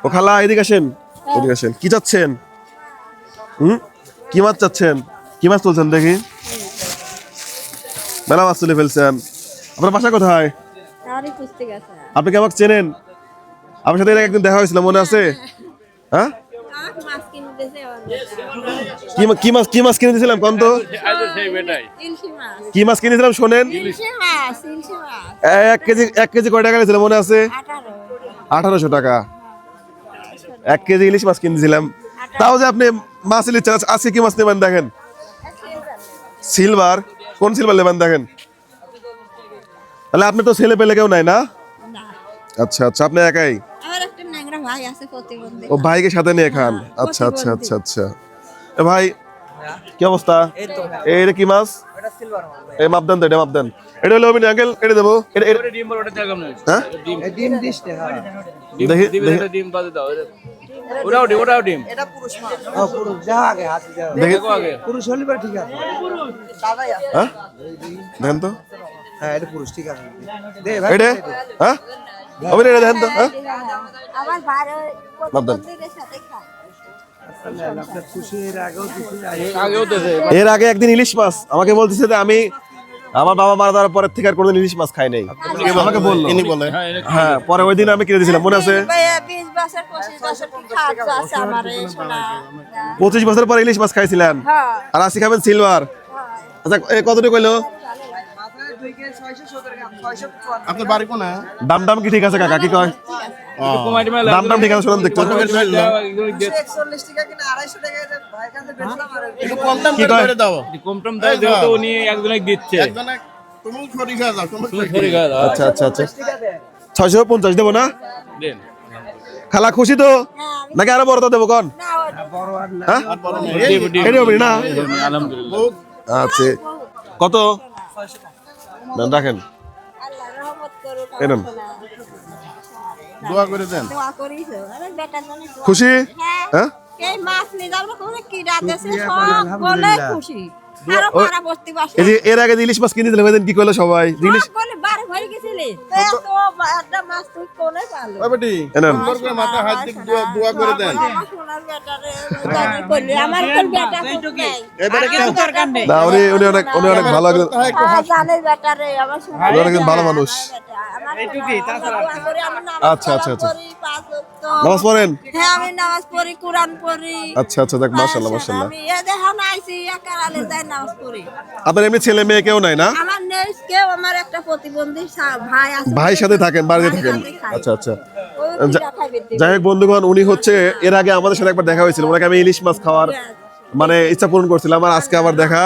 ও খালা এদিকে আসেন, এদিকে আসেন। কি চাচ্ছেন? কি মাছ চাচ্ছেন? কি মাছ তুলছেন দেখি? মেলা মাছ তুলে ফেলছেন। আপনার বাসা কোথায়? আপনি কি আমাকে চেনেন? আমার সাথে একদিন দেখা হয়েছিল, মনে আছে? হ্যাঁ, কি মাছ কিনে দিয়েছিলাম কোন তো? কি মাছ কিনেছিলাম শোনেন? 1 কেজি কয় টাকা নিয়েছিল মনে আছে? 1800 টাকা 1 কেজি ইলিশ মাছ কিনেছিলাম। তাও যে আপনি মাছ নিচ্ছেন, আজকে কি মাছ নেবেন দেখেন? সিলভার। কোন সিলভার নেবেন দেখেন? তাহলে আপনি তো ছেলে পেলে কেউ নাই না? আচ্ছা আচ্ছা, আপনি একাই? ও ভাইকে সাথে নিয়ে খান। আচ্ছা আচ্ছা আচ্ছা আচ্ছা। এ ভাই কি অবস্থা? এইটা কি মাছ? এই মাপ দেন তো, এটা মাপ দেন। এটা হলো অভিনয় আঙ্কেল, এটা দেবো। হ্যাঁ দেখি দেখি। ওটাও ডিম। এটা পুরুষ মাছ। পুরুষ যা আগে হাতি যা। দেখো আগে। পুরুষ হলে পরে ঠিক আছে। দাদাই আছে। হ্যাঁ? দেখেন তো। হ্যাঁ, এটা পুরুষ ঠিক আছে। দে ভাই। এটা? হ্যাঁ? অভিনয় এটা দেখেন তো, হ্যাঁ? আমার ভাইরে মাপ দেন। প্রতিবন্ধীদের সাথে খায়। আপনার খুশির আগেও এর আগে একদিন ইলিশ মাছ আমাকে বলতেছে যে আমি আমার বাবা মারা যাওয়ার পরের থেকে আর কোনোদিন ইলিশ মাছ খাই নাই। আমাকে বললো। হ্যাঁ, পরে ওই দিন আমি কিনে দিয়েছিলাম, মনে আছে? 20 বছর 25 বছর কি খাওয়া আছে আমারে শোনা। 25 বছর পরে ইলিশ মাছ খাইছিলেন, হ্যাঁ আর আজকে খাবেন সিলভার। আচ্ছা কতটুকু কইলো? আপনার বাড়ি কোনে? দাম দাম কি ঠিক আছে কাকা? কি কয় দাম দাম ঠিক আছে? শোনান দেখতে। 141 টাকা কিনা 250 টাকা ভাই কাছে বেচলাম আর একটু কম দাম করে দাও। কম টম দাও, যেহেতু উনি একজনকে দিচ্ছে। একজনে তুমি ছড়ি খা যাও, তুমি সরি গাদা। আচ্ছা আচ্ছা আচ্ছা, 650 দেবো না? দেন। খালা খুশি তো নাকি আরো বড়টা দেবো কোন? বড় আর না। হ্যাঁ দিব দিব। এটা হবে না? আলহামদুলিল্লাহ। আচ্ছা কত দেন রাখেন? আল্লাহ রহমত করুক। এই নেন। দোয়া করে দেন। দোয়া করিস আমি বেটার জন্য দোয়া খুশি? হ্যাঁ হ্যাঁ এই মাছ নিয়ে যাবো তুমি কি রাতেছে সব বলে খুশি আরো পারা বস্তি বাসে এই যে এর আগে যে ইলিশ মাছ কিনে দিলাম এদিন কি করলো সবাই? ইলিশ বলে বারে ভরে গেছিলি তো একটা মাছ তুই কোনে পালো ওই বেটি এনেন। সুন্দর করে মাথা হাত দিয়ে দোয়া করে দেন। আমার সোনার বেটারে জানি করলি আমার কোন বেটা খুব নাই এবারে কিছু দরকার নেই না উনি অনেক ভালো একজন, জানে বেটারে আমার সোনার উনি অনেক ভালো মানুষ। এইটুকুই তাছাড়া আচ্ছা, আচ্ছা, আচ্ছা। নামাজ নামাজ পড়েন? হ্যাঁ আমি নামাজ পড়ি কোরআন পড়ি আচ্ছা আচ্ছা, দেখ মাশাআল্লাহ মাশাআল্লাহ। আমি এ দেখো না আইছি একালে যাই নামাজ পড়ি। আপনার এমনি ছেলে মেয়ে কেউ নাই না? আমার নেই কেউ, আমার একটা প্রতিবন্ধী ভাই আছে। ভাইয়ের সাথে থাকেন, বাড়িতে থাকেন? আচ্ছা আচ্ছা। যাই হোক বন্ধুগণ, উনি হচ্ছে এর আগে আমাদের সাথে একবার দেখা হয়েছিল, ওনাকে আমি ইলিশ মাছ খাওয়ার মানে ইচ্ছা পূরণ করছিলাম, আর আজকে আবার দেখা।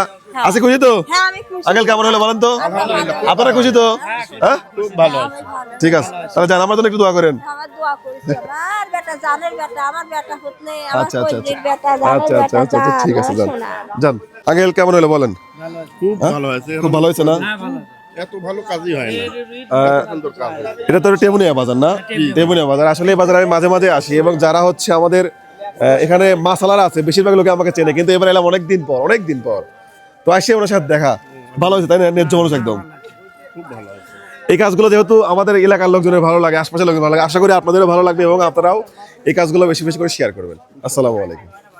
আজকে খুশি তো? হ্যাঁ আমি খুশি। আঙ্কেল কেমন হলো বলেন তো? আপনারা খুশি তো? হ্যাঁ খুব ভালো। ঠিক আছে, তাহলে যান আমার জন্য একটু দোয়া করেন। আমার দোয়া করিস আমার বেটা জানের বেটা, আমার বেটা হতনে আমার আচ্ছা আচ্ছা কইজির আচ্ছা বেটা জানের আচ্ছা আচ্ছা বেটা। আচ্ছা, ঠিক আছে যান যান। আঙ্কেল কেমন হলো বলেন? খুব ভালো হয়েছে। খুব ভালো হয়েছে না? এত ভালো কাজই হয় না। সুন্দর কাজ। এটা তো টেমুনিয়া বাজার না? টেমুনিয়া বাজার। আসলে এই বাজারে আমি মাঝে মাঝে আসি, এবং যারা হচ্ছে আমাদের এখানে মাসালারা আছে বেশিরভাগ লোকে আমাকে চেনে, কিন্তু এবার এলাম অনেক দিন পর তো আসে ওনার সাথে দেখা। ভালো হয়েছে তাই না? ন্যায্য মানুষ একদম। খুব ভালো হয়েছে। এই কাজগুলো যেহেতু আমাদের এলাকার লোকজনের ভালো লাগে, আশপাশের লোকজনের ভালো লাগে, আশা করি আপনাদেরও ভালো লাগবে এবং আপনারাও এই কাজগুলো বেশি বেশি করে শেয়ার করবেন। আসসালামু আলাইকুম।